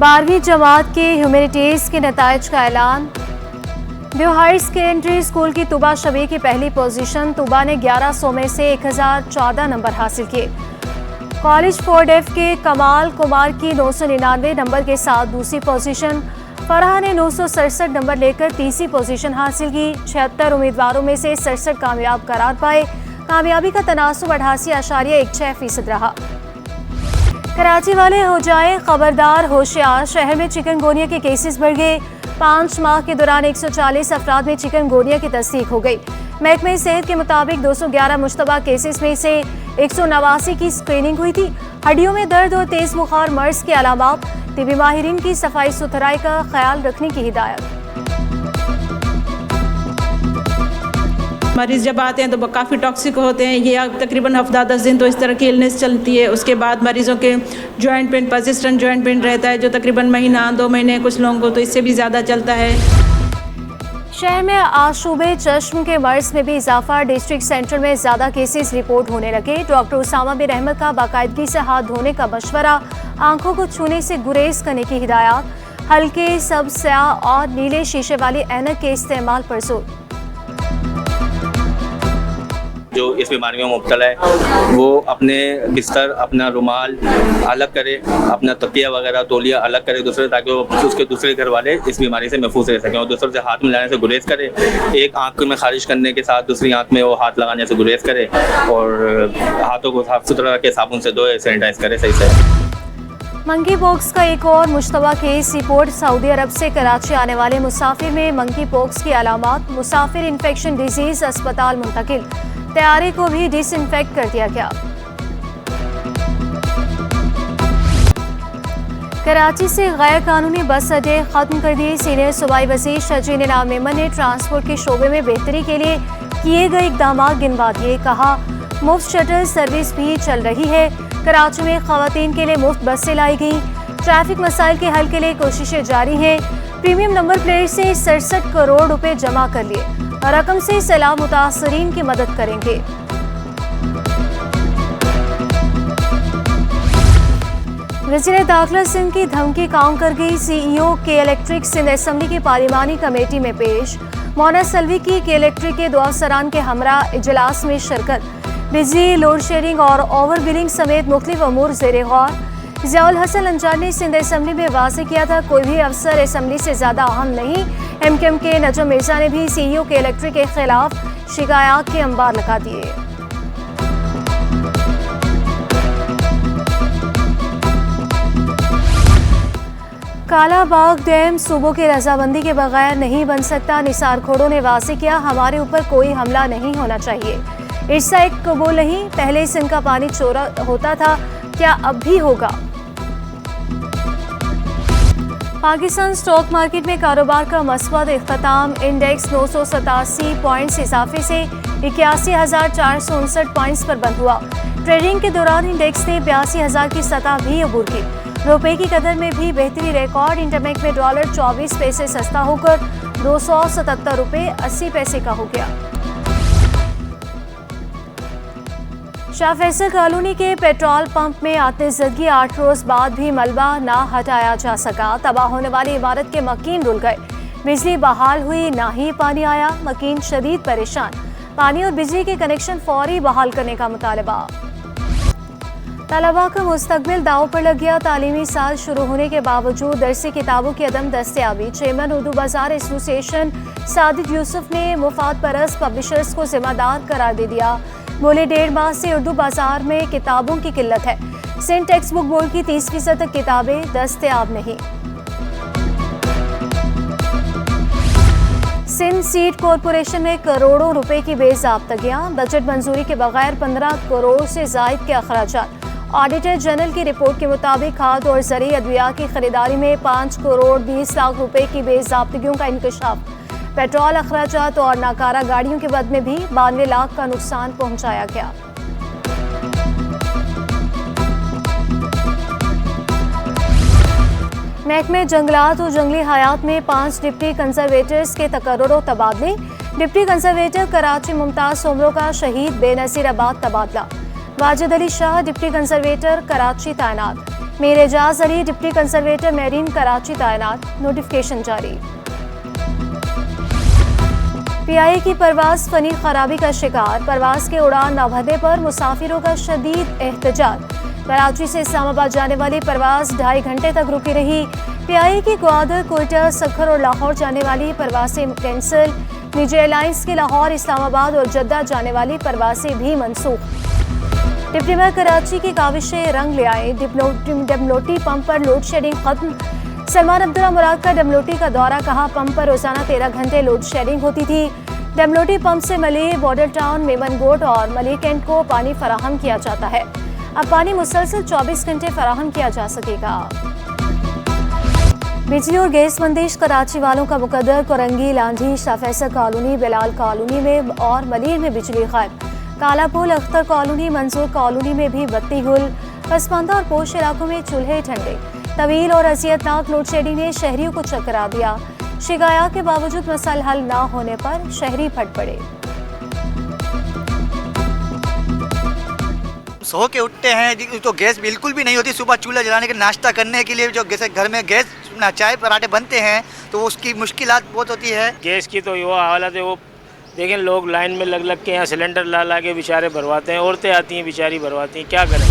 12वीं जमात के ह्यूमैनिटीज़ के नताइज का ऐलान। न्यू हायर सेकेंडरी स्कूल की तुबा शबी की पहली पोजीशन। तुबा ने 1100 में से 1014 नंबर हासिल किए। कॉलेज फोर्ड एफ के कमाल कुमार की 999 नंबर के साथ दूसरी पोजीशन। फराह ने 967 नंबर लेकर तीसरी पोजीशन हासिल की। 76 उम्मीदवारों में से 67 कामयाब करार पाए। कामयाबी का तनासुब 88.16% रहा। कराची वाले हो जाए खबरदार, होशियार। शहर में चिकनगोनिया के केसेस बढ़ गए। 5 माह के दौरान 140 अफराद में चिकनगोनिया की तस्दीक हो गई। महकमे सेहत के मुताबिक 211 मुश्तबा केसेस में से 189 की स्क्रीनिंग हुई थी। हड्डियों में दर्द और तेज बुखार मर्ज के अलामात। तिबी माहिरीन की सफाई सुथराई का ख्याल रखने की हिदायत। मरीज़ जब आते हैं तो काफ़ी टॉक्सिक होते हैं। ये तकरीबन हफ्ता 10 दिन तो इस तरह की इलनेस चलती है। उसके बाद मरीज़ों के joint pain, persistent joint pain रहता है जो तकरीबन महीना 2 महीने, कुछ लोगों को तो इससे भी ज़्यादा चलता है। शहर में आशूबे चश्म के मर्ज में भी इजाफा। डिस्ट्रिक्ट सेंटर में ज़्यादा केसेस रिपोर्ट होने लगे। डॉक्टर उसामा बिन अहमद का बाकायदगी से हाथ धोने का मशवरा। आंखों को छूने से गुरेज करने की हिदायत। हल्के सब स्याह और नीले शीशे वाली ऐनक के इस्तेमाल पर जोर। जो इस बीमारी में मुब्तला है वो अपने बिस्तर, अपना रुमाल अलग करे, अपना तकिया वगैरह तौलिया अलग करे दूसरे, ताकि वो उसके दूसरे घर वाले इस बीमारी से महफूज रह सकें। और दूसरों से हाथ मिलाने से गुरेज करे। एक आंख में खारिश करने के साथ दूसरी आंख में वो हाथ लगाने से गुरेज करे। और हाथों को साफ सुथरा रखे, साबुन से धोए, सैनिटाइज करे सही से। मंकी पॉक्स का एक और मुश्तबा केस रिपोर्ट। सऊदी अरब से कराची आने वाले मुसाफिर में मंकी पॉक्स की अलामात। मुसाफिर इन्फेक्शन डिजीज अस्पताल मुंतकिल। तैयारी को भी डिसइंफेक्ट कर दिया गया। कराची से गैर कानूनी बस अड्डे खत्म कर दिए। सीनियर सूबाई वज़ीर शजीन इनाम मेमन ने ट्रांसपोर्ट के शोबे में बेहतरी के लिए किए गए इक़दाम गिनवा दिए। कहा मुफ्त शटल सर्विस भी चल रही है। कराची में ख़वातीन के लिए मुफ्त बसें लाई गई। ट्रैफिक मसाइल के हल के लिए कोशिशें जारी हैं। प्रीमियम नंबर प्लेट से 67 करोड़ रुपए जमा कर लिए। रकम से सैलाब मुतासरीन की मदद करेंगे। वज़ीर दाखिला सिंध की धमकी काम कर गई। CEO के इलेक्ट्रिक सिंध असेंबली की पार्लिमानी कमेटी में पेश। मोना सलवी की के इलेक्ट्रिक के 2 अफसरान के हमरा इजलास में शिरकत। बिजली लोड शेयरिंग और ओवर बिलिंग समेत मुख्तलिफ अमूर ज़ेर गौर। ज़ियाउल हसन अंजार ने सिंध असेंबली में वाज़ेह किया था कोई भी अफसर असेंबली से ज़्यादा अहम नहीं। MKM के नजम मिर्जा ने भी CEO के इलेक्ट्रिक के खिलाफ शिकायत के अंबार लगा दिए। कालाबाग डैम सूबों की रजामंदी के बगैर नहीं बन सकता। निसार खोड़ों ने वाज़ेह किया हमारे ऊपर कोई हमला नहीं होना चाहिए। इर्सा एक कबूल नहीं। पहले सिंध का पानी चोरा होता था, क्या अब भी होगा? पाकिस्तान स्टॉक मार्केट में कारोबार का मस्बत इख्तिताम। इंडेक्स 987 पॉइंट्स इजाफे से 81,459 पॉइंट्स पर बंद हुआ। ट्रेडिंग के दौरान इंडेक्स ने 82,000 की सतह भी अबूर की। रुपए की कदर में भी बेहतरी रिकॉर्ड। इंटरबैंक में डॉलर 24 पैसे सस्ता होकर 277 रुपये 80 पैसे का हो गया। शाह फैसल कॉलोनी के पेट्रोल पंप में आतिशज़दगी। 8 रोज बाद भी मलबा ना हटाया जा सका। तबाह होने वाली इमारत के मकीन रुल गए। बिजली बहाल हुई, ना ही पानी आया। मकीन शदीद परेशान। पानी और बिजली के कनेक्शन फौरी बहाल करने का मुतालबा। तलबा का मुस्तकबिल दाव पर लग गया। तालीमी साल शुरू होने के बावजूद दरसी किताबों की अदम दस्तयाबी। चेयरमैन उर्दू बाजार एसोसिएशन सादिक यूसुफ ने मुफाद परस्त पब्लिशर्स को जिम्मेदार करार दे दिया। बोले 1.5 माह से उर्दू बाजार में किताबों की किल्लत है। सिंध टेक्स्ट बुक बोर्ड की 30% तक किताबें दस्तयाब नहीं। सिंध सीड कॉरपोरेशन में करोड़ों रुपए की बेज़ाब्तगियां। बजट मंजूरी के बगैर 15 करोड़ से जायद के अखराजात। ऑडिटर जनरल की रिपोर्ट के मुताबिक खाद और ज़रूरी अद्विया की खरीदारी में 5 करोड़ 20 लाख रुपए की बेज़ाब्तगियों का इंकशाफ। पेट्रोल अखराजात और नाकारा गाड़ियों के बद में भी 92 लाख का नुकसान पहुंचाया गया। महकमे जंगलात और जंगली हयात में 5 डिप्टी कंजर्वेटर्स के तकर्रुर और तबादले। डिप्टी कंजर्वेटर कराची मुमताज सोमरो का शहीद बेनज़ीराबाद तबादला। वाजिद अली शाह डिप्टी कंजर्वेटर कराची तैनात। Mir Ejaz Ali deputy conservator marine Karachi तैनात। नोटिफिकेशन जारी। पीआईए की परवाज फनी खराबी का शिकार। परवाज के उड़ान न भरने पर मुसाफिरों का शदीद एहतजाज। कराची से इस्लामाबाद जाने वाली परवाज 2.5 घंटे तक रुकी रही। पीआईए की ग्वादर, कोयटा, सखर और लाहौर जाने वाली परवासें कैंसिल। निजी एयरलाइंस की लाहौर, इस्लामाबाद और जद्दा जाने वाली परवासें भी मनसूख। डिप्टी मेयर कराची की काविशें रंग ले आए। डमलोटी पंप पर लोड शेडिंग खत्म। सलमान अब्दुल्ला मुराद का डमलोटी का दौरा, कहा पंप पर रोजाना 13 घंटे लोड शेडिंग होती थी। डमलोटी पंप से मलिह, बॉर्डर टाउन, मेमनगोट और मलिह कैंट को पानी फराहम किया जाता है। अब पानी मुसलसल 24 घंटे फराहम किया जा सकेगा। बिजली और गैस बंदिश कराची वालों का मुकद्दर। कोरंगी, लांधी, शाह फैसल कॉलोनी, बिलाल कॉलोनी में और मलिर में बिजली गायब। कालापुल, अख्तर कॉलोनी, मंसूर कॉलोनी में भी बत्ती गुल। पसमानदा और पोश इलाकों में चूल्हे ठंडे। तवील और अजियतनाक लोड शेडिंग ने शहरियों को चकरा दिया। शिकायत के बावजूद मसला हल न होने पर शहरी फट पड़े। सो के उठते हैं तो गैस बिल्कुल भी नहीं होती। सुबह चूल्हा जलाने के नाश्ता करने के लिए जो गैस घर में गैस चाय पराठे बनते हैं तो उसकी मुश्किलात बहुत होती है। गैस की तो वो हालत है, वो देखें लोग लाइन में लग के यहाँ सिलेंडर ला के बेचारे भरवाते हैं। औरतें आती हैं बेचारी भरवाती हैं, क्या करें।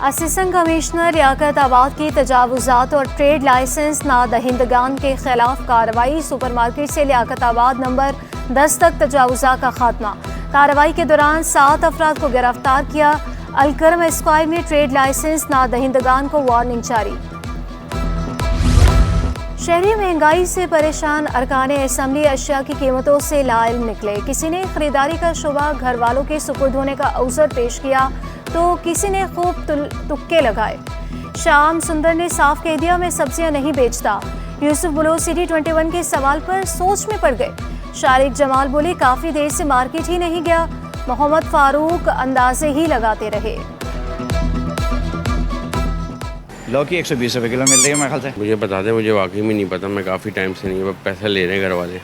असिस्टेंट कमिश्नर लियाकत आबाद की तजावुजात और ट्रेड लाइसेंस नादहिंदगान के खिलाफ कार्रवाई। सुपरमार्केट से लियाकत आबाद नंबर 10 तक तजावुजात का खात्मा। कार्रवाई के दौरान 7 अफराद को गिरफ्तार किया। अलकरम स्क्वायर में ट्रेड लाइसेंस नादहिंदगान को वार्निंग जारी। शहरी महंगाई से परेशान अरकान असम्बली अशिया की कीमतों से लाइल्म निकले। किसी ने खरीदारी का शुबा घर वालों के सुपुर्द होने का अवसर पेश किया तो किसी ने खूब तुक्के लगाए। शाम सुंदर ने साफ कह दिया, मैं सब्जियां नहीं बेचता। यूसुफ बुलो सिटी 21 के सवाल पर सोच में पड़ गए। शारिक जमाल बोले, काफ़ी देर से मार्केट ही नहीं गया। मोहम्मद फारूक अंदाजे ही लगाते रहे। लौकी 120 रुपये किलो मिल रही है मेरे ख्याल से। मुझे बता दें, मुझे वाकई में नहीं पता, मैं काफ़ी टाइम से नहीं, पैसा ले रहे हैं घर वाले।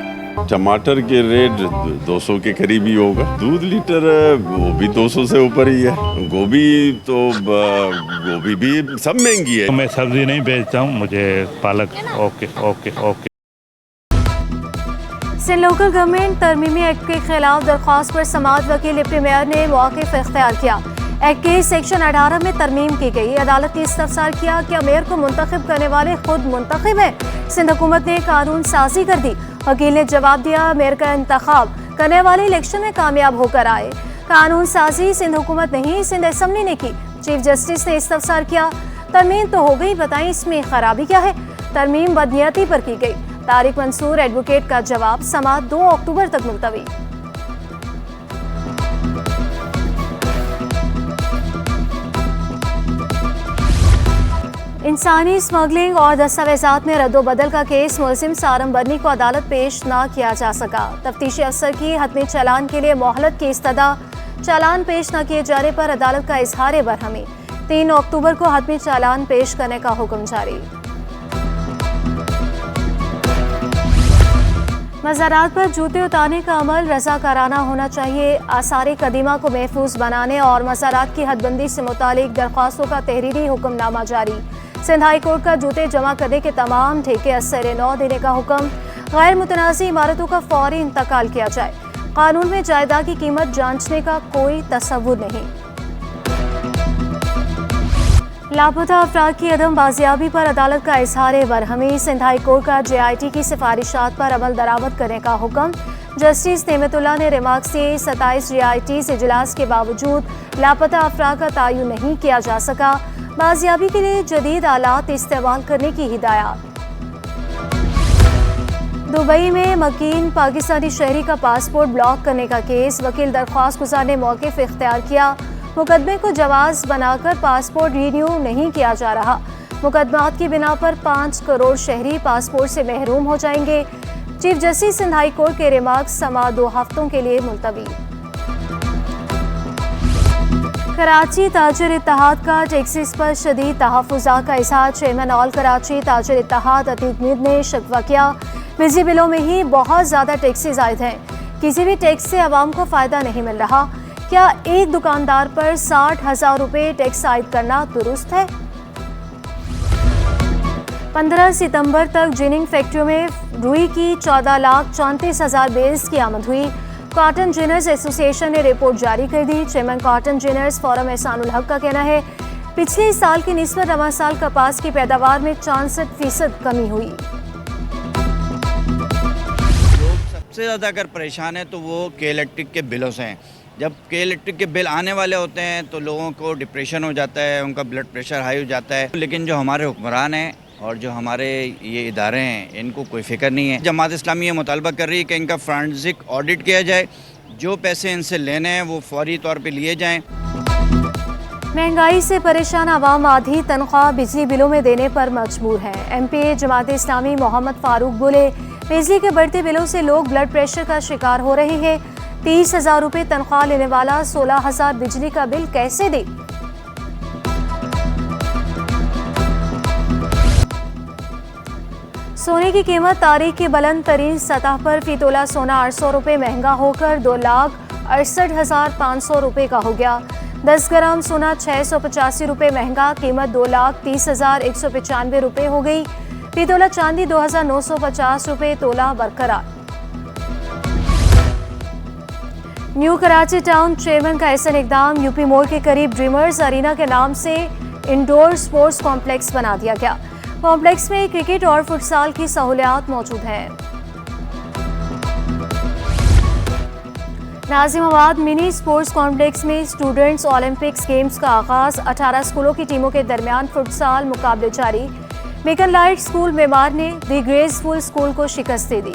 टमाटर के रेट 200 के करीब ही होगा। दूध लीटर वो भी 200 से ऊपर ही है। गोभी तो गोभी भी सब महंगी है। मैं सब्जी नहीं बेचता हूँ, मुझे पालक। Okay okay okay. Sindh local government तरमीमी एक्ट के खिलाफ दरख्वास्त पर समाज वकील डिप्टी मेयर ने मौक़िफ़ इख्तियार किया। एक्ट के सेक्शन 18 में तरमीम की गई। अदालत ने इस्तफसार किया, क्या मेयर को मुंतखब करने वाले खुद मुंतखब हैं? सिंध हुकूमत ने कानून साजी कर दी। वकील ने जवाब दिया, मेयर का इंतखाब करने वाले इलेक्शन में कामयाब होकर आए। कानून साजी सिंध हुकूमत नहीं, सिंध असम्बली ने की। चीफ जस्टिस ने इस्तफसार किया, तरमीम तो हो गई, बताएं इसमें खराबी क्या है? तरमीम बदनियती पर की गई। तारिक मंसूर एडवोकेट का जवाब, समाअत 2 अक्टूबर तक मुलतवी। इंसानी स्मगलिंग और दस्तावेजात में रद्दोबदल का केस मुलजिम सारम बर्नी को अदालत पेश न किया जा सका। तफ्तीशी अफसर की हतमी चालान के लिए मोहलत की इस्तदा। चालान पेश न किए जाने पर अदालत का इजहार बरहमी। 3 अक्टूबर को हतमी चालान पेश करने का हुक्म जारी। मज़ारात पर जूते उतारने का अमल रज़ाकाराना होना चाहिए। आसार कदीमा को महफूज बनाने और मज़ारात की हदबंदी से मुतालिक दरख्वास्तों का तहरीरी हुक्मनामा जारी। सिंध हाई कोर्ट का जूते जमा करने के तमाम ठेके असर नौ देने का हुक्म। गैर मुतनाज़ी इमारतों का फौरी इंतकाल किया जाए। कानून में जायदाद की कीमत जांचने का कोई तसव्वुर नहीं। लापता अफराद की अदम बाजियाबी पर अदालत का इजहार बरहमी। सिंध हाई कोर्ट का JIT की सिफारिशात पर अमल दरामद करने का हुक्म। जस्टिस नेमतुल्लाह ने रिमार्क्स दिए, 27 JITs इजलास के बावजूद लापता अफराद का तयन नहीं किया जा सका। बाजियाबी के लिए जदीद आलात इस्तेमाल करने की हिदायत। दुबई में मकीन पाकिस्तानी शहरी का पासपोर्ट ब्लॉक करने का केस। वकील दरख्वास्त गुजार ने मौक़िफ़ इख्तियार किया। मुकदमे को जवाज़ बनाकर पासपोर्ट रिन्यू नहीं किया जा रहा। मुकदमात की बिना पर 5 करोड़ शहरी पासपोर्ट से महरूम हो जाएंगे। Chief justice Sindh high court के रिमार्क्स समाअत 2 हफ्तों के लिए मुलतवी। कराची ताजर इत्तेहाद का टैक्सीज पर शदीद तहफ़्फ़ुज़ात का इज़हार। चेयरमैन ऑल कराची ताजर इत्तेहाद अतीक मीर ने शिकवा किया, बिजली बिलों में ही बहुत ज़्यादा टैक्सीज आयद हैं। किसी भी टैक्स से आवाम को फ़ायदा नहीं मिल रहा। क्या एक दुकानदार पर 60,000 रुपए टैक्स आयद करना दुरुस्त है? 15 सितंबर तक जिनिंग फैक्ट्रियों में रुई की 14,34,000 बेल्स की आमद हुई। कॉटन जिनर्स एसोसिएशन ने रिपोर्ट जारी कर दी। Chairman cotton ginners forum Ehsanul हक का कहना है पिछले साल की निस्बत रवा साल कपास की पैदावार में 64% कमी हुई। लोग सबसे ज़्यादा अगर परेशान है तो वो के इलेक्ट्रिक के बिलों से हैं। जब के इलेक्ट्रिक के बिल आने वाले होते हैं तो लोगों को डिप्रेशन हो जाता है, उनका ब्लड प्रेशर हाई हो जाता है। लेकिन जो हमारे हुक्मरान हैं और जो हमारे ये इदारे हैं इनको कोई फिक्र नहीं है। जमात इस्लामी ये मुतालबा कर रही है कि इनका फोरेंसिक ऑडिट किया जाए, जो पैसे इनसे लेने हैं वो फौरी तौर पे लिए जाएं। महंगाई से परेशान आवाम आधी तनख्वाह बिजली बिलों में देने पर मजबूर है। एमपी जमात इस्लामी मोहम्मद फारूक बोले बिजली के बढ़ते बिलों से लोग ब्लड प्रेशर का शिकार हो रहे हैं। 30,000 रुपये तनख्वाह लेने वाला 16,000 बिजली का बिल कैसे दे? सोने की कीमत तारीख की बुलंद तरीन सतह पर फी तोला सोना 800 रुपये महंगा होकर 2,68,500 रुपये का हो गया। 10 ग्राम सोना 685 रुपये महंगा, कीमत 2,30,195 रुपये हो गई। फी तोला चांदी 2,950 रुपये तोला बरकरार। न्यू कराची टाउन चेयरमैन का ऐसा इकदाम, यूपी मोड़ के करीब ड्रीमर्स अरीना के नाम से इंडोर स्पोर्ट्स कॉम्प्लेक्स बना दिया गया। कॉम्प्लेक्स में क्रिकेट और फुटसाल की सहूलियात मौजूद हैं। नाजिमाबाद मिनी स्पोर्ट्स कॉम्प्लेक्स में स्टूडेंट्स ओलंपिक्स गेम्स का आगाज। 18 स्कूलों की टीमों के दरमियान फुटसाल मुकाबले जारी। बेकन लाइट स्कूल मेमार ने दी ग्रेसफुल स्कूल को शिकस्त दे दी।